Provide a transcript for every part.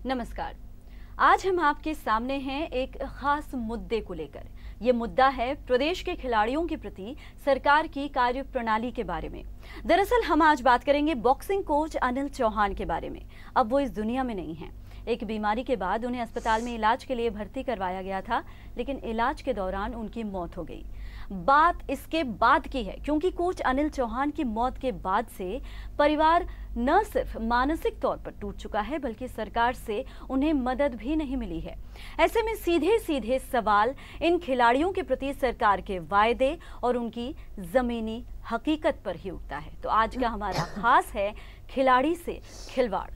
नमस्कार। आज हम आपके सामने हैं एक खास मुद्दे को लेकर। ये मुद्दा है प्रदेश के खिलाड़ियों के प्रति सरकार की कार्यप्रणाली के बारे में। दरअसल हम आज बात करेंगे बॉक्सिंग कोच अनिल चौहान के बारे में। अब वो इस दुनिया में नहीं है। एक बीमारी के बाद उन्हें अस्पताल में इलाज के लिए भर्ती करवाया गया था, लेकिन इलाज के दौरान उनकी मौत हो गई। बात इसके बाद की है, क्योंकि कोच अनिल चौहान की मौत के बाद से परिवार न सिर्फ मानसिक तौर पर टूट चुका है, बल्कि सरकार से उन्हें मदद भी नहीं मिली है। ऐसे में सीधे सीधे सवाल इन खिलाड़ियों के प्रति सरकार के वायदे और उनकी जमीनी हकीकत पर ही उठता है। तो आज का हमारा खास है खिलाड़ी से खिलवाड़।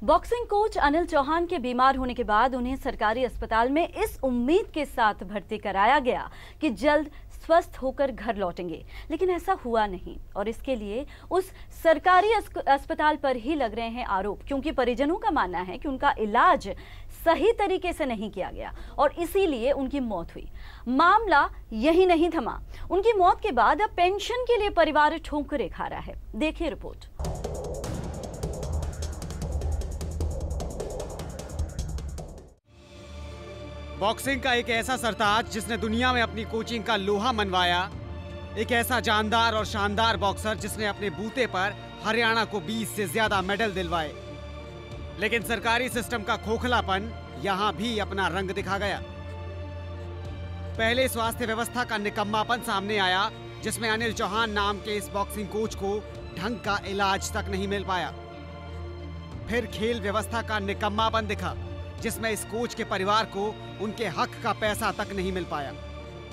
बॉक्सिंग कोच अनिल चौहान के बीमार होने के बाद उन्हें सरकारी अस्पताल में इस उम्मीद के साथ भर्ती कराया गया कि जल्द स्वस्थ होकर घर लौटेंगे, लेकिन ऐसा हुआ नहीं। और इसके लिए उस सरकारी अस्पताल पर ही लग रहे हैं आरोप, क्योंकि परिजनों का मानना है कि उनका इलाज सही तरीके से नहीं किया गया और इसीलिए उनकी मौत हुई। मामला यही नहीं थमा। उनकी मौत के बाद अब पेंशन के लिए परिवार ठोकरें खा रहा है। देखिए रिपोर्ट। बॉक्सिंग का एक ऐसा सरताज जिसने दुनिया में अपनी कोचिंग का लोहा मनवाया, एक ऐसा जानदार और शानदार बॉक्सर जिसने अपने बूते पर हरियाणा को 20 से ज्यादा मेडल दिलवाए, लेकिन सरकारी सिस्टम का खोखलापन यहां भी अपना रंग दिखा गया। पहले स्वास्थ्य व्यवस्था का निकम्मापन सामने आया, जिसमें अनिल चौहान नाम के इस बॉक्सिंग कोच को ढंग का इलाज तक नहीं मिल पाया। फिर खेल व्यवस्था का निकम्मापन दिखा, जिसमें इस कोच के परिवार को उनके हक का पैसा तक नहीं मिल पाया।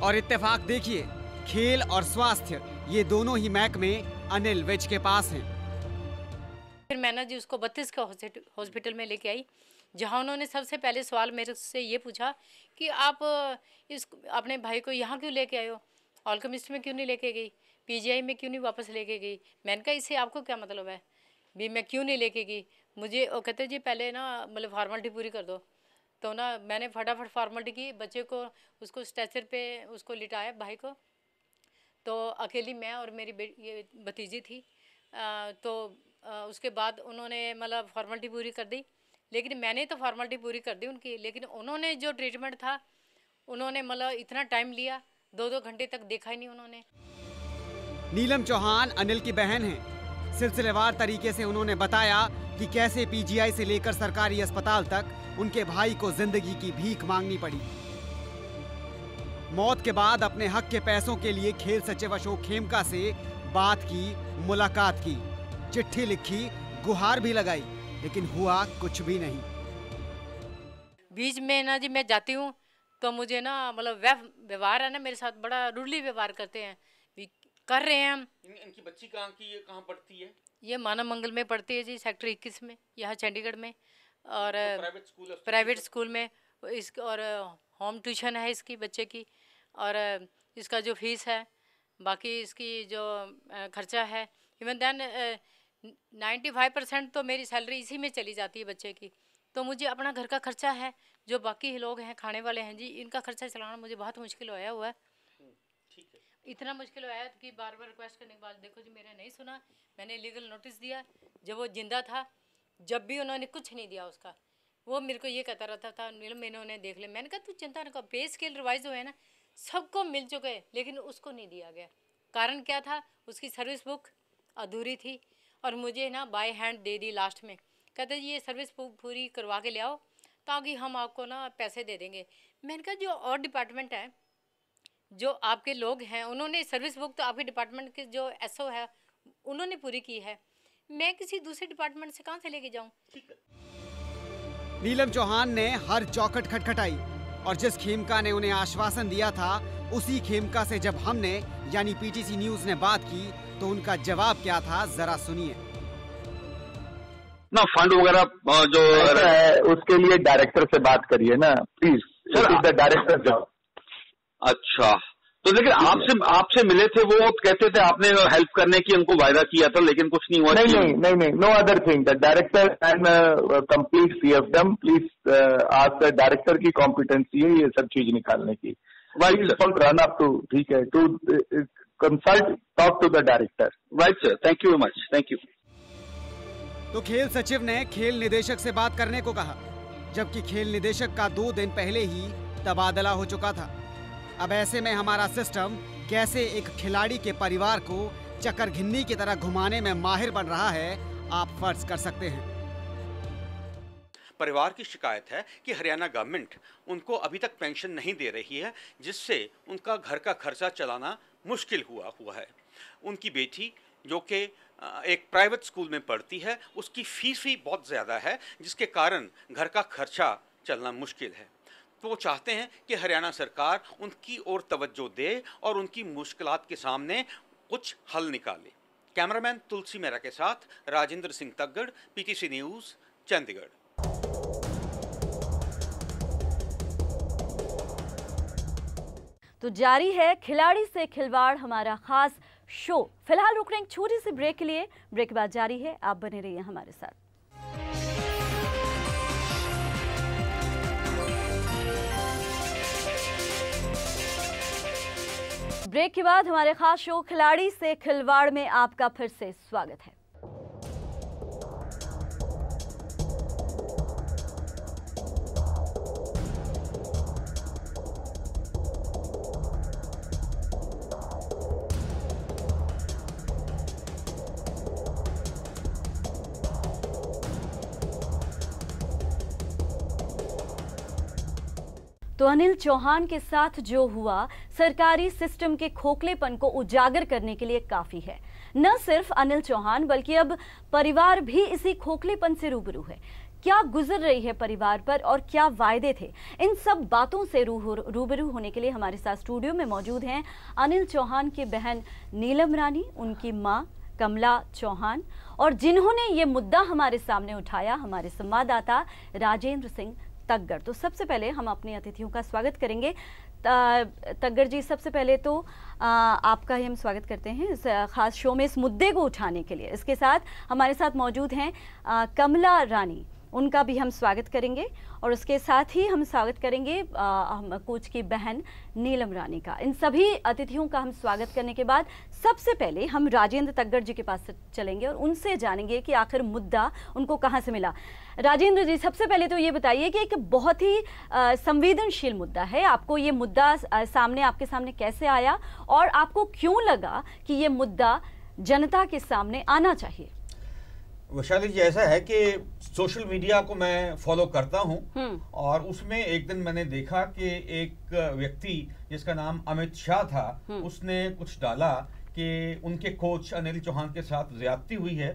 और इत्तेफाक देखिए, खेल और स्वास्थ्य ये दोनों ही महकमे अनिल विज के पास हैं। फिर मैंने जी उसको 32 का हॉस्पिटल में लेके आई, जहां उन्होंने सबसे पहले सवाल मेरे से ये पूछा कि आप इस अपने भाई को यहाँ क्यों लेके आए हो, ऑलकेमिस्ट में क्यों नहीं लेके गई, पीजीआई में क्यों नहीं वापस लेके गई। मैंने कहा इससे आपको क्या मतलब है भी, मैं क्यों नहीं लेके गई। मुझे वो कहते जी पहले ना मतलब फार्मेलिटी पूरी कर दो। तो ना मैंने फटाफट फार्मेलिटी की, बच्चे को उसको स्ट्रेचर पे उसको लिटाया भाई को। तो अकेली मैं और मेरी ये भतीजी थी। उसके बाद उन्होंने मतलब फार्मेलिटी पूरी कर दी, लेकिन मैंने तो फार्मेलिटी पूरी कर दी उनकी, लेकिन उन्होंने जो ट्रीटमेंट था उन्होंने मतलब इतना टाइम लिया, 2-2 घंटे तक देखा ही नहीं उन्होंने। नीलम चौहान अनिल की बहन है। सिलसिलेवार तरीके से उन्होंने बताया कि कैसे पीजीआई से लेकर सरकारी अस्पताल तक उनके भाई को जिंदगी की भीख मांगनी पड़ी। मौत के बाद अपने हक के पैसों के लिए खेल सचिव अशोक खेमका से बात की, मुलाकात की, चिट्ठी लिखी, गुहार भी लगाई, लेकिन हुआ कुछ भी नहीं। बीच में ना जी मैं जाती हूँ तो मुझे ना मतलब व्यवहार है ना मेरे साथ बड़ा रूडली व्यवहार करते हैं, कर रहे हैं हम। इनकी बच्ची कहाँ की, ये कहाँ पढ़ती है? ये मानव मंगल में पढ़ती है जी, सेक्टर 21 में, यहाँ चंडीगढ़ में। और प्राइवेट स्कूल में और होम ट्यूशन है इसकी बच्चे की। और इसका जो फीस है, बाकी इसकी जो खर्चा है, इवन देन 95% तो मेरी सैलरी इसी में चली जाती है बच्चे की। तो मुझे अपना घर का खर्चा है, जो बाकी लोग हैं खाने वाले हैं जी, इनका खर्चा चलाना मुझे बहुत मुश्किल होया हुआ है। इतना मुश्किल आया कि बार बार रिक्वेस्ट करने के बाद देखो जी मेरा नहीं सुना। मैंने लीगल नोटिस दिया जब वो जिंदा था, जब भी उन्होंने कुछ नहीं दिया उसका। वो मेरे को ये कहता रहता था नीलम इन्होंने देख ले। मैंने कहा तू चिंता न कर, पे स्केल रिवाइज हुए ना, सबको मिल चुके, लेकिन उसको नहीं दिया गया। कारण क्या था, उसकी सर्विस बुक अधूरी थी और मुझे ना by hand they the last में। कहते जी ये सर्विस बुक पूरी करवा के ले आओ ताकि हम आपको ना पैसे दे देंगे। मैंने कहा जो और डिपार्टमेंट है, जो आपके लोग हैं, उन्होंने सर्विस बुक तो आपके डिपार्टमेंट के जो एसओ है उन्होंने पूरी की है, मैं किसी दूसरे डिपार्टमेंट से कहां से लेके जाऊं। नीलम चौहान ने हर चौखट खटखटाई और जिस खेमका ने उन्हें आश्वासन दिया था, उसी खेमका से जब हमने यानी पीटीसी न्यूज ने बात की तो उनका जवाब क्या था, जरा सुनिए। ना फंड वगैरह जो है उसके लिए डायरेक्टर से बात करिए ना please, it is the director job. अच्छा, तो लेकिन आपसे मिले थे, वो कहते थे आपने हेल्प करने की उनको वायदा किया था, लेकिन कुछ नहीं हुआ। नहीं, no other thing. The director and complete CFM, please आज डायरेक्टर की कॉम्पिटेंसी है ये सब चीज निकालने की। रन अप टू, ठीक है, to consult, talk to the director. Right sir, thank you very much, thank you. तो खेल सचिव ने खेल निदेशक से बात करने को कहा, जबकि खेल निदेशक का 2 दिन पहले ही तबादला हो चुका था। अब ऐसे में हमारा सिस्टम कैसे एक खिलाड़ी के परिवार को चक्कर घिन्नी की तरह घुमाने में माहिर बन रहा है, आप फर्ज कर सकते हैं। परिवार की शिकायत है कि हरियाणा गवर्नमेंट उनको अभी तक पेंशन नहीं दे रही है, जिससे उनका घर का खर्चा चलाना मुश्किल हुआ है। उनकी बेटी जो कि एक प्राइवेट स्कूल में पढ़ती है, उसकी फीस भी बहुत ज़्यादा है, जिसके कारण घर का खर्चा चलना मुश्किल है। तो वो चाहते हैं कि हरियाणा सरकार उनकी ओर तवज्जो दे और उनकी मुश्किलात के सामने कुछ हल निकाले। कैमरामैन तुलसी मेहरा के साथ राजेंद्र सिंह तग्गड़, PTC न्यूज़, चंडीगढ़। तो जारी है खिलाड़ी से खिलवाड़, हमारा खास शो। फिलहाल रुक रहे हैं एक छोटी सी ब्रेक के लिए। ब्रेक के बाद जारी है, आप बने रहिए हमारे साथ। ब्रेक के बाद हमारे खास शो खिलाड़ी से खिलवाड़ में आपका फिर से स्वागत है। तो अनिल चौहान के साथ जो हुआ सरकारी सिस्टम के खोखलेपन को उजागर करने के लिए काफी है। न सिर्फ अनिल चौहान बल्कि अब परिवार भी इसी खोखलेपन से रूबरू है। क्या गुजर रही है परिवार पर और क्या वायदे थे, इन सब बातों से रूबरू होने के लिए हमारे साथ स्टूडियो में मौजूद हैं अनिल चौहान की बहन नीलम रानी, उनकी मां कमला चौहान, और जिन्होंने ये मुद्दा हमारे सामने उठाया हमारे संवाददाता राजेंद्र सिंह तग्गड़। तो सबसे पहले हम अपने अतिथियों का स्वागत करेंगे। तग्गड़ जी, सबसे पहले तो आपका ही हम स्वागत करते हैं इस खास शो में इस मुद्दे को उठाने के लिए। इसके साथ हमारे साथ मौजूद हैं कमला रानी, उनका भी हम स्वागत करेंगे, और उसके साथ ही हम स्वागत करेंगे कोच की बहन नीलम रानी का। इन सभी अतिथियों का हम स्वागत करने के बाद सबसे पहले हम राजेंद्र तग्गड़ जी के पास चलेंगे और उनसे जानेंगे कि आखिर मुद्दा उनको कहां से मिला। राजेंद्र जी, सबसे पहले तो ये बताइए कि एक बहुत ही संवेदनशील मुद्दा है, आपको ये मुद्दा आपके सामने कैसे आया और आपको क्यों लगा कि ये मुद्दा जनता के सामने आना चाहिए? वैशाली जी, ऐसा है कि सोशल मीडिया को मैं फॉलो करता हूं और उसमें एक दिन मैंने देखा कि एक व्यक्ति जिसका नाम अमित शाह था, उसने कुछ डाला कि उनके कोच अनिल चौहान के साथ ज्यादती हुई है,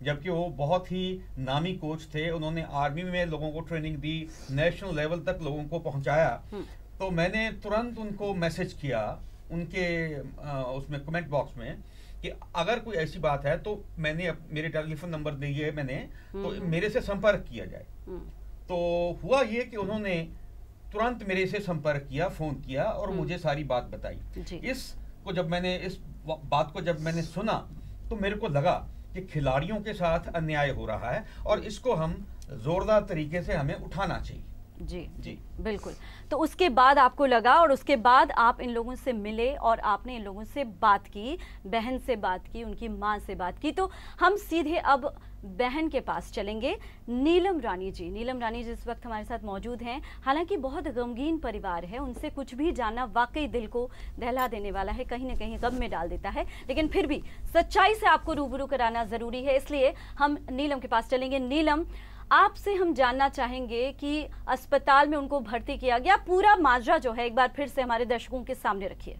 जबकि वो बहुत ही नामी कोच थे। उन्होंने आर्मी में लोगों को ट्रेनिंग दी, नेशनल लेवल तक लोगों को पहुंचाया। तो मैंने तुरंत उनको मैसेज किया उनके उसमें कमेंट बॉक्स में कि अगर कोई ऐसी बात है तो मैंने मेरे टेलीफोन नंबर दिए मैंने, तो मेरे से संपर्क किया जाए। तो हुआ ये कि उन्होंने तुरंत मेरे से संपर्क किया, फोन किया और मुझे सारी बात बताई। इस बात को जब मैंने सुना तो मेरे को लगा कि खिलाड़ियों के साथ अन्याय हो रहा है और इसको हम जोरदार तरीके से हमें उठाना चाहिए। जी बिल्कुल। तो उसके बाद आपको लगा और उसके बाद आप इन लोगों से मिले और आपने इन लोगों से बात की, बहन से बात की, उनकी मां से बात की। तो हम सीधे अब बहन के पास चलेंगे, नीलम रानी जी। नीलम रानी जी इस वक्त हमारे साथ मौजूद हैं। हालांकि बहुत गमगीन परिवार है, उनसे कुछ भी जानना वाकई दिल को दहला देने वाला है, कहीं ना कहीं गम में डाल देता है, लेकिन फिर भी सच्चाई से आपको रूबरू कराना जरूरी है, इसलिए हम नीलम के पास चलेंगे। नीलम, आपसे हम जानना चाहेंगे कि अस्पताल में उनको भर्ती किया गया, पूरा माजरा जो है एक बार फिर से हमारे दर्शकों के सामने रखिए।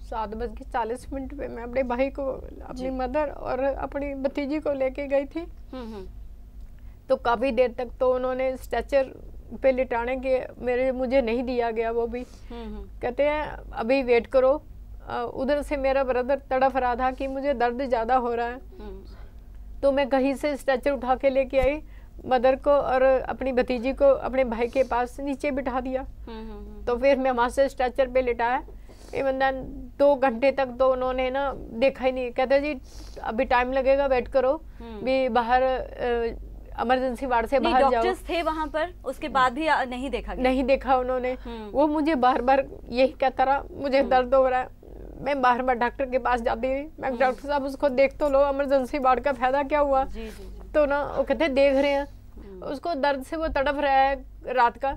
7:40 पे मैं अपने भाई को, अपनी मदर और अपनी भतीजी को लेके गई थी। तो काफी देर तक तो उन्होंने स्ट्रेचर पे लिटाने के मुझे नहीं दिया गया। वो भी कहते हैं अभी वेट करो। उधर से मेरा ब्रदर तड़फ रहा था कि मुझे दर्द ज्यादा हो रहा है, तो मैं कहीं से स्ट्रेचर उठा के लेके आई, मदर को और अपनी भतीजी को अपने भाई के पास नीचे बिठा दिया। तो फिर मैं वहां से स्ट्रेचर पे लिटाया, ये बंदा 2 घंटे तक तो उन्होंने ना देखा ही नहीं। कहते जी अभी टाइम लगेगा, वेट करो, भी बाहर इमरजेंसी वार्ड से बाहर जाओ। डॉक्टर्स थे वहां पर, उसके बाद भी नहीं देखा गया? नहीं देखा उन्होंने। वो मुझे बार बार यही कहता रहा, मुझे दर्द हो रहा है। मैं बार बार डॉक्टर के पास जाती रही, मैं डॉक्टर साहब उसको देख तो लो, इमरजेंसी वार्ड का फायदा क्या हुआ। जी, जी, जी। तो ना वो कहते देख रहे हैं, उसको दर्द से वो तड़प रहा है रात का,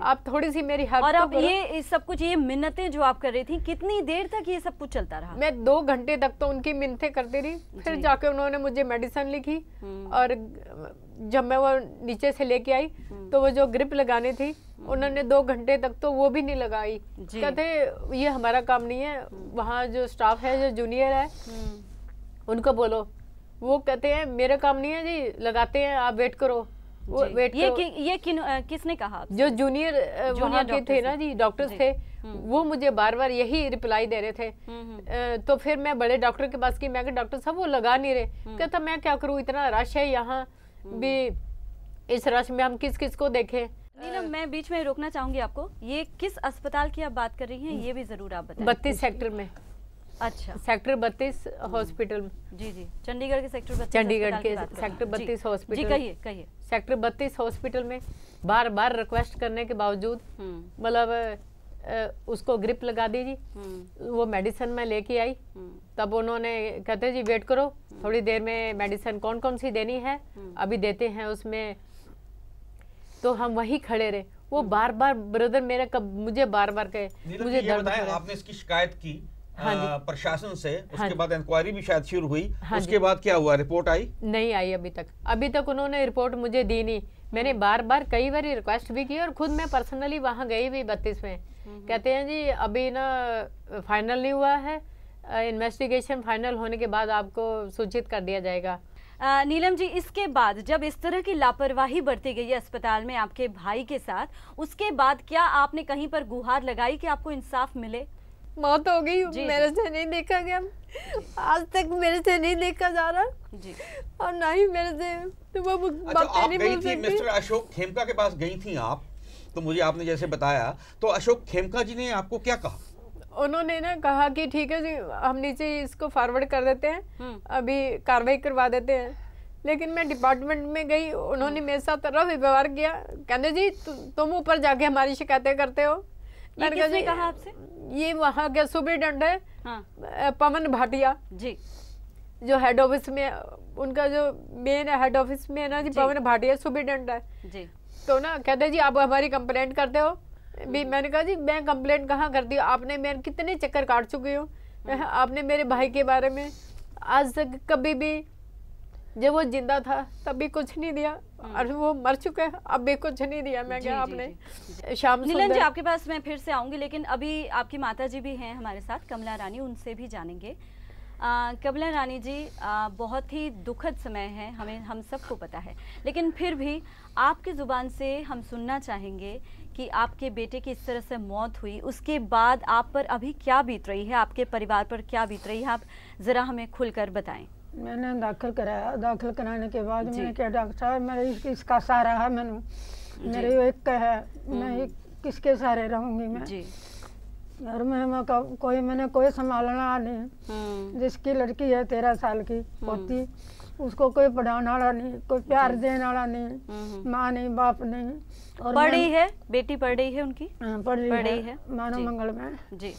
आप थोड़ी सी मेरी हेल्प। और अब ये सब कुछ, ये मिन्नतें जो आप कर रही थी, कितनी देर तक ये सब कुछ चलता रहा? मैं 2 घंटे तक तो उनकी मिन्नतें करती रही। फिर जाके उन्होंने मुझे मेडिसिन लिखी, और जब मैं वो नीचे से लेके आई तो वो जो ग्रिप लगानी थी उन्होंने 2 घंटे तक तो वो भी नहीं लगाई। कहते ये हमारा काम नहीं है, वहाँ जो स्टाफ है, जो जूनियर है, उनको बोलो। वो कहते हैं मेरा काम नहीं है जी, लगाते हैं, आप वेट करो। वो वेट ये किसने कहा? जो जूनियर वहाँ के थे ना जी, डॉक्टर्स थे, वो मुझे बार बार यही रिप्लाई दे रहे थे। तो फिर मैं बड़े डॉक्टर के पास की, मैं कहा डॉक्टर साहब वो लगा नहीं रहे। कहता मैं क्या करूँ, इतना रश है यहाँ भी, इस रश में हम किस किस को देखें। नीलम, मैं बीच में रोकना चाहूंगी आपको। ये किस अस्पताल की आप बात कर रही हैं, ये भी जरूर आप बताएं। 32 सेक्टर में। अच्छा, सेक्टर 32 हॉस्पिटल में। जी जी, चंडीगढ़ के सेक्टर 32, चंडीगढ़ के सेक्टर 32 हॉस्पिटल। जी कहिए कहिए। सेक्टर 32 हॉस्पिटल में बार बार रिक्वेस्ट करने के बावजूद, मतलब उसको ग्रिप लगा दी जी। वो मेडिसिन में लेके आई, तब उन्होंने कहते जी वेट करो, थोड़ी देर में मेडिसिन कौन कौन सी देनी है अभी देते हैं उसमें। तो हम वहीं खड़े रहे। वो बार बार ब्रदर मेरे मुझे बार बार कहे मुझे दर्द। आपने इसकी शिकायत की प्रशासन से, उसके बाद इंक्वायरी भी शायद शुरू हुई, उसके बाद क्या हुआ, रिपोर्ट आई? नहीं आई अभी तक उन्होंने रिपोर्ट मुझे दी नहीं। मैंने बार बार कई बार रिक्वेस्ट भी की, और खुद मैं पर्सनली वहाँ गई भी 32 में। कहते हैं जी अभी ना फाइनल नहीं हुआ है, इन्वेस्टिगेशन फाइनल होने के बाद आपको सूचित कर दिया जाएगा। नीलम जी, इसके बाद जब इस तरह की लापरवाही बरती गई है अस्पताल में आपके भाई के साथ, उसके बाद क्या आपने कहीं पर गुहार लगाई कि आपको इंसाफ मिले? मौत हो गई, मेरे से नहीं देखा गया, आज तक मेरे से नहीं देखा जा रहा जी, और ना ही मेरे से। तो वो आप गई थी मिस्टर अशोक खेमका के पास गई थी आप, तो मुझे आपने जैसे बताया, तो अशोक खेमका जी ने आपको क्या कहा? उन्होंने ना कहा कि ठीक है जी, हम नीचे इसको फॉरवर्ड कर देते हैं, अभी कार्रवाई करवा देते हैं। लेकिन मैं डिपार्टमेंट में गई, उन्होंने मेरे साथ रफ व्यवहार किया। कहते जी तुम ऊपर जाके हमारी शिकायतें करते हो। मैंने किसने कहा आपसे? ये वहाँ के सुपरिटेंडेंट है, हाँ। पवन भाटिया जी, जो हेड ऑफिस में, उनका जो मेन हेड ऑफिस में है ना जी, पवन भाटिया सुपरिटेंडेंट है जी। तो ना कहते जी आप हमारी कंप्लेंट करते हो भी। मैंने कहा जी मैं कंप्लेंट कहाँ करती हूँ, आपने मेरे कितने चक्कर काट चुकी हो, आपने मेरे भाई के बारे में आज तक कभी भी, जब वो जिंदा था तभी कुछ नहीं दिया, और वो मर चुका है अब भी कुछ नहीं दिया। मैं क्या आपने शाम नीलम जी आपके पास मैं फिर से आऊंगी, लेकिन अभी आपकी माता जी भी हैं हमारे साथ, कमला रानी, उनसे भी जानेंगे। कमला रानी जी, बहुत ही दुखद समय है, हम सबको पता है, लेकिन फिर भी आपकी ज़ुबान से हम सुनना चाहेंगे कि आपके बेटे की इस तरह से मौत हुई, उसके बाद आप पर अभी क्या बीत रही है, आपके परिवार पर क्या बीत रही है, आप ज़रा हमें खुलकर बताएं। मैंने दाखिल कराया, दाखिल कराने के बाद मैंने कहा डॉक्टर साहब मेरे इसका सहारा है, मेरे एक है, मैं किसके सहारे रहूँगी मैं जी। घर में कोई मैंने कोई संभालना नहीं, जिसकी लड़की है 13 साल की पोती, उसको कोई पढ़ाने वाला नहीं, कोई प्यार देने वाला नहीं, माँ नहीं बाप नहीं। और पढ़ रही है बेटी, पढ़ रही है उनकी, पढ़ रही है मानव मंगल में जी।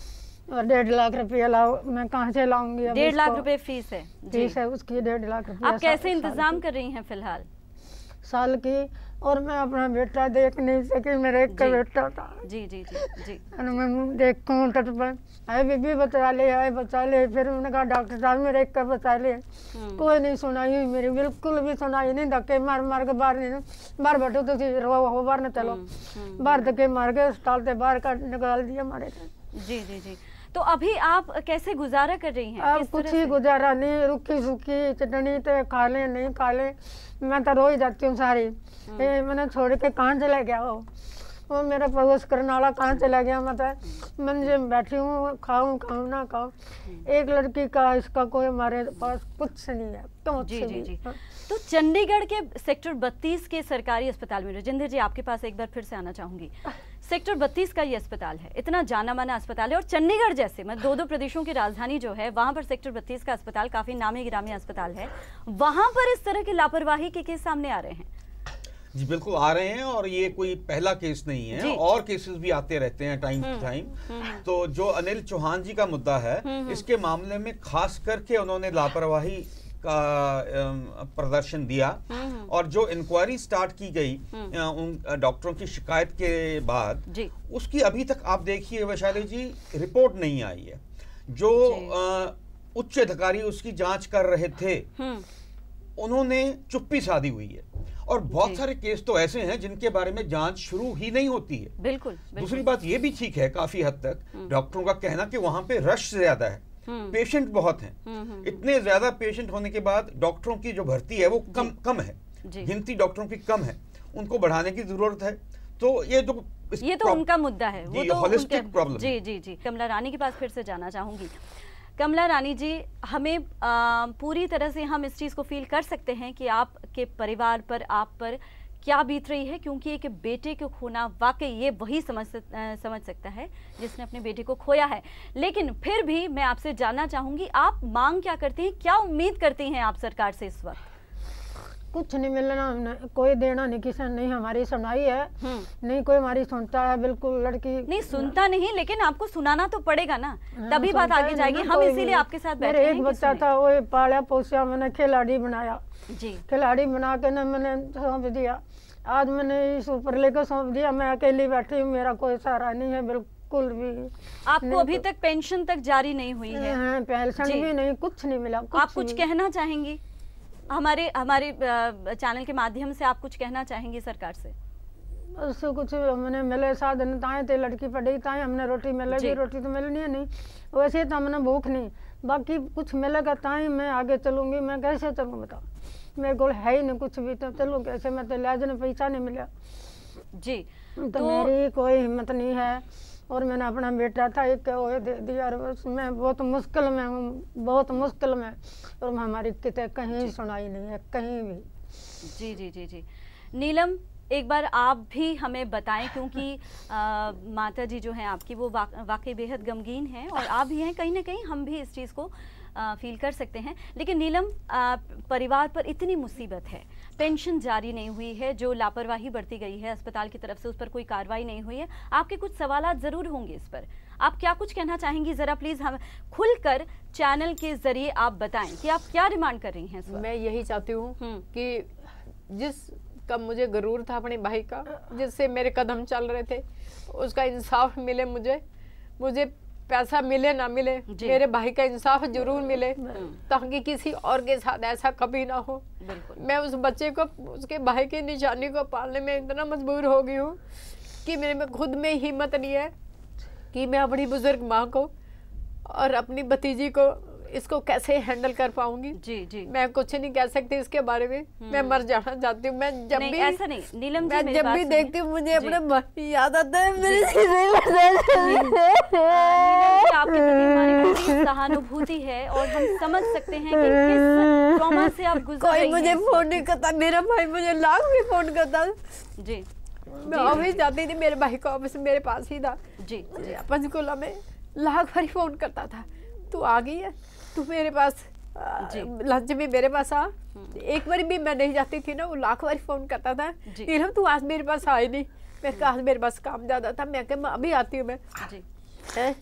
और 1.5 लाख रुपया मैं कहाँ से लाऊंगी? 1.5 लाख रुपए फीस है? फीस है उसकी 1.5 लाख रुपया। आप कैसे इंतजाम कर रही हैं फिलहाल? साल की, और मैं अपना बेटा देख नहीं सकी, मेरा एक का बेटा था जी जी जी जी। मैं देखूँ तट पर आए बीबी बचा ले, आए बचा ले, फिर उन्होंने कहा डॉक्टर साहब मेरे एक का बचा ले, कोई नहीं सुनाई मेरी, बिल्कुल भी सुनाई नहीं। धक्के मार मार के बाहर नहीं, बाहर बैठो तो हो बाहर न चलो, बाहर धक्के मार के अस्पताल से बाहर का निकाल दिया हमारे। जी जी जी। तो अभी आप कैसे गुजारा कर रही हैं? अब कुछ ही गुजारा नहीं, रुखी सूखी चटनी तो खा ले नहीं खा ले, मैं तो रो ही जाती हूँ सारी। मैंने छोड़ के कहाँ चला गया हो, वो मेरा पड़ोस करने वाला कहाँ चला गया, मतलब मंजे में बैठी हूँ, खाऊं खाऊं ना खाऊं। एक लड़की का इसका कोई हमारे पास कुछ नहीं है। तो जी जी जी। तो चंडीगढ़ के सेक्टर 32 के सरकारी अस्पताल में राजेंद्र जी आपके पास एक बार फिर से आना चाहूंगी। सेक्टर 32 का ये अस्पताल है, इतना जाना माना अस्पताल है, और चंडीगढ़ जैसे मतलब 2 प्रदेशों की राजधानी जो है वहां पर सेक्टर 32 का अस्पताल काफी नामी गिरामी अस्पताल है, वहां पर इस तरह की लापरवाही के केस सामने आ रहे हैं। जी बिल्कुल आ रहे हैं, और ये कोई पहला केस नहीं है, और केसेस भी आते रहते हैं टाइम टू टाइम। तो जो अनिल चौहान जी का मुद्दा है, इसके मामले में खास करके उन्होंने लापरवाही का प्रदर्शन दिया, और जो इंक्वायरी स्टार्ट की गई उन डॉक्टरों की शिकायत के बाद, उसकी अभी तक आप देखिए वैशाली जी रिपोर्ट नहीं आई है। जो उच्च अधिकारी उसकी जांच कर रहे थे उन्होंने चुप्पी साधी हुई है, और बहुत सारे केस तो ऐसे हैं जिनके बारे में जांच शुरू ही नहीं होती है। बिल्कुल। दूसरी बात ये भी ठीक है काफी हद तक डॉक्टरों का कहना कि वहां पे रश ज्यादा है, पेशेंट बहुत हैं। इतने ज्यादा पेशेंट होने के बाद डॉक्टरों की जो भर्ती है वो कम है, गिनती डॉक्टरों की कम है, उनको बढ़ाने की जरूरत है। तो ये तो उनका मुद्दा है, वो तो होलिस्टिक प्रॉब्लम। जी जी जी। कमला रानी के पास फिर से जाना चाहूंगी। कमला रानी जी, हमें पूरी तरह से हम इस चीज़ को फील कर सकते हैं कि आपके परिवार पर, आप पर क्या बीत रही है, क्योंकि एक बेटे को खोना वाकई ये वही समझ सकता है जिसने अपने बेटे को खोया है। लेकिन फिर भी मैं आपसे जानना चाहूंगी, आप मांग क्या करती हैं, क्या उम्मीद करती हैं आप सरकार से इस वक्त? कुछ नहीं मिलना, हमने कोई देना नहीं, किसी ने नहीं हमारी सुनाई है, नहीं कोई हमारी सुनता है। बिल्कुल लड़की नहीं सुनता नहीं, लेकिन आपको सुनाना तो पड़ेगा ना, तभी बात आगे जाएगी। हम इसीलिए आपके साथ बैठे हैं। एक बच्चा था वो पाला पोसा, मैंने खिलाड़ी बनाया जी, खिलाड़ी बना के मैंने सौंप दिया। आज मैंने इस ऊपर लेकर सौंप दिया, मैं अकेली बैठी हूँ, मेरा कोई सहारा नहीं है बिल्कुल भी। आपको अभी तक पेंशन तक जारी नहीं हुई है? पेंशन भी नहीं, कुछ नहीं मिला। आप कुछ कहना चाहेंगी? हमारे चैनल के माध्यम से आप कुछ कहना चाहेंगी सरकार से? उससे कुछ हमने मिले साधन ताए थे, लड़की पढ़ी ताए हमने रोटी मिलेगी, रोटी तो मिलनी है नहीं, वैसे तो हमने भूख नहीं, बाकी कुछ मिलेगा ताए मैं आगे चलूंगी। मैं कैसे चलूँ बताओ, मेरे को है ही नहीं कुछ भी, तो चलूँ कैसे? मैं तो लाज ने पैसा नहीं मिला जी, तो मेरी कोई हिम्मत नहीं है। और मैंने अपना बेटा था एक वो दे दिया, और मैं बहुत मुश्किल में हूँ, बहुत मुश्किल में, और हमारी कितने कहीं सुनाई नहीं है कहीं भी। जी जी जी जी। नीलम, एक बार आप भी हमें बताएं, क्योंकि माता जी जो हैं आपकी वो वाकई बेहद गमगीन हैं, और आप भी हैं, कहीं ना कहीं हम भी इस चीज़ को फील कर सकते हैं। लेकिन नीलम, परिवार पर इतनी मुसीबत है, पेंशन जारी नहीं हुई है, जो लापरवाही बरती गई है अस्पताल की तरफ से उस पर कोई कार्रवाई नहीं हुई है, आपके कुछ सवालात ज़रूर होंगे इस पर, आप क्या कुछ कहना चाहेंगी? ज़रा प्लीज़ हम खुलकर चैनल के ज़रिए आप बताएं कि आप क्या डिमांड कर रही हैं। मैं यही चाहती हूँ कि जिस का मुझे गरूर था अपने भाई का, जिससे मेरे कदम चल रहे थे, उसका इंसाफ मिले। मुझे पैसा मिले ना मिले, मेरे भाई का इंसाफ जरूर मिले, ताकि किसी और के साथ ऐसा कभी ना हो। मैं उस बच्चे को, उसके भाई की निशानी को पालने में इतना मजबूर हो गई हूँ कि मेरे में खुद में हिम्मत नहीं है कि मैं अपनी बुजुर्ग माँ को और अपनी भतीजी को इसको कैसे हैंडल कर पाऊंगी। जी जी, मैं कुछ नहीं कह सकती इसके बारे में, मैं मर जाना चाहती हूँ। मैं जब भी ऐसा नहीं नीलम जी, मैं जब भी देखती हूँ मुझे अपने भाई याद आता है, मेरे आपके प्रति हमारी पूरी सहानुभूति है, और हम समझ सकते हैं कि किस ट्रॉमा से आप गुजर रही हैं। कोई मुझे फोन नहीं करता, मेरा भाई मुझे लाख भी फोन करता। जी, मैं ऑफिस जाती थी, मेरे भाई का ऑफिस मेरे पास ही था जी, पंचकुला में, लाख बार फोन करता था, तू आ गई है, तू मेरे पास लंच में मेरे पास आ। एक बार भी मैं नहीं जाती थी ना, वो लाख बार फोन करता था, नीलम तू आज मेरे पास आई नहीं। मेरे कहा मेरे पास काम ज्यादा था, मैं कहा अभी आती हूँ मैं।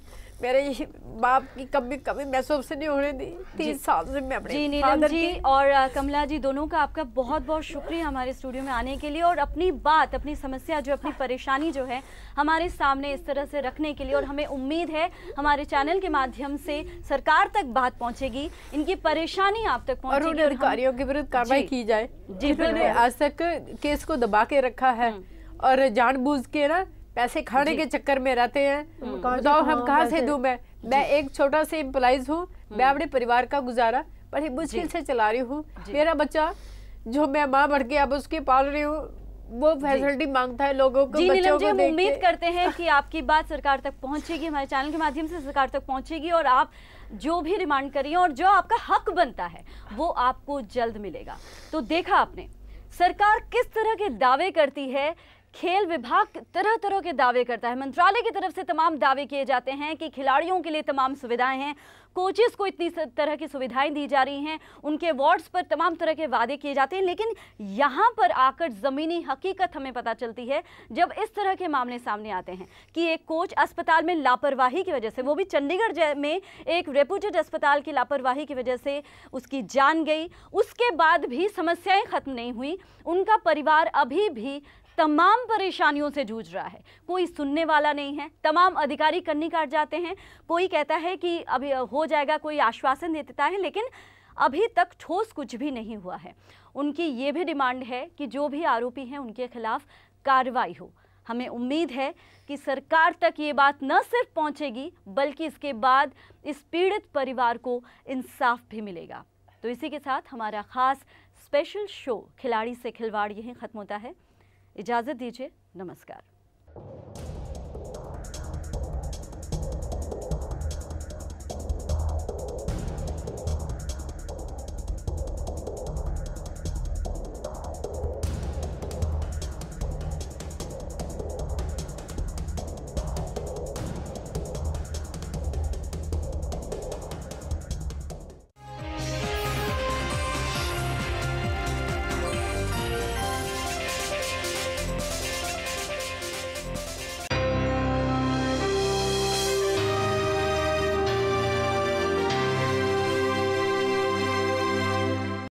मेरे बाप की कभी महसूस नहीं होने दी 30 साल से मैं अपने। जी नीलम जी और कमला जी, दोनों का आपका बहुत बहुत शुक्रिया हमारे स्टूडियो में आने के लिए, और अपनी बात, अपनी समस्या, जो अपनी परेशानी जो है हमारे सामने इस तरह से रखने के लिए। और हमें उम्मीद है हमारे चैनल के माध्यम से सरकार तक बात पहुंचेगी, इनकी परेशानी आप तक पहुंचेगी, और उन अधिकारियों के विरुद्ध कार्रवाई की जाए जिन्होंने आज तक केस को दबा के रखा है और जानबूझ के ना पैसे खाने के चक्कर में रहते हैं। बताओ हम कहाँ से दूं? मैं एक छोटा सा एम्प्लॉइज हूँ, मैं अपने परिवार का गुजारा बड़ी मुश्किल से चला रही हूँ। मेरा बच्चा जो मैं माँ बढ़ के अब उसके पाल रही हूँ, वो फैसिलिटी मांगता है लोगों को। जी नीलम जी, हम देख उम्मीद करते हैं कि आपकी बात सरकार तक पहुंचेगी, हमारे चैनल के माध्यम से सरकार तक पहुंचेगी और आप जो भी डिमांड करिए और जो आपका हक बनता है वो आपको जल्द मिलेगा। तो देखा आपने सरकार किस तरह के दावे करती है, खेल विभाग तरह तरह के दावे करता है, मंत्रालय की तरफ से तमाम दावे किए जाते हैं कि खिलाड़ियों के लिए तमाम सुविधाएं हैं, कोचेस को इतनी तरह की सुविधाएं दी जा रही हैं, उनके अवार्ड्स पर तमाम तरह के वादे किए जाते हैं। लेकिन यहाँ पर आकर ज़मीनी हकीकत हमें पता चलती है जब इस तरह के मामले सामने आते हैं कि एक कोच अस्पताल में लापरवाही की वजह से, वो भी चंडीगढ़ में एक रेपुटेड अस्पताल की लापरवाही की वजह से उसकी जान गई, उसके बाद भी समस्याएं खत्म नहीं हुई, उनका परिवार अभी भी तमाम परेशानियों से जूझ रहा है, कोई सुनने वाला नहीं है, तमाम अधिकारी कन्नी काट जाते हैं, कोई कहता है कि अभी हो जाएगा, कोई आश्वासन देता है, लेकिन अभी तक ठोस कुछ भी नहीं हुआ है। उनकी ये भी डिमांड है कि जो भी आरोपी हैं उनके खिलाफ कार्रवाई हो। हमें उम्मीद है कि सरकार तक ये बात न सिर्फ पहुंचेगी बल्कि इसके बाद इस पीड़ित परिवार को इंसाफ भी मिलेगा। तो इसी के साथ हमारा खास स्पेशल शो खिलाड़ी से खिलवाड़ यहीं खत्म होता है। इजाज़त दीजिए, नमस्कार।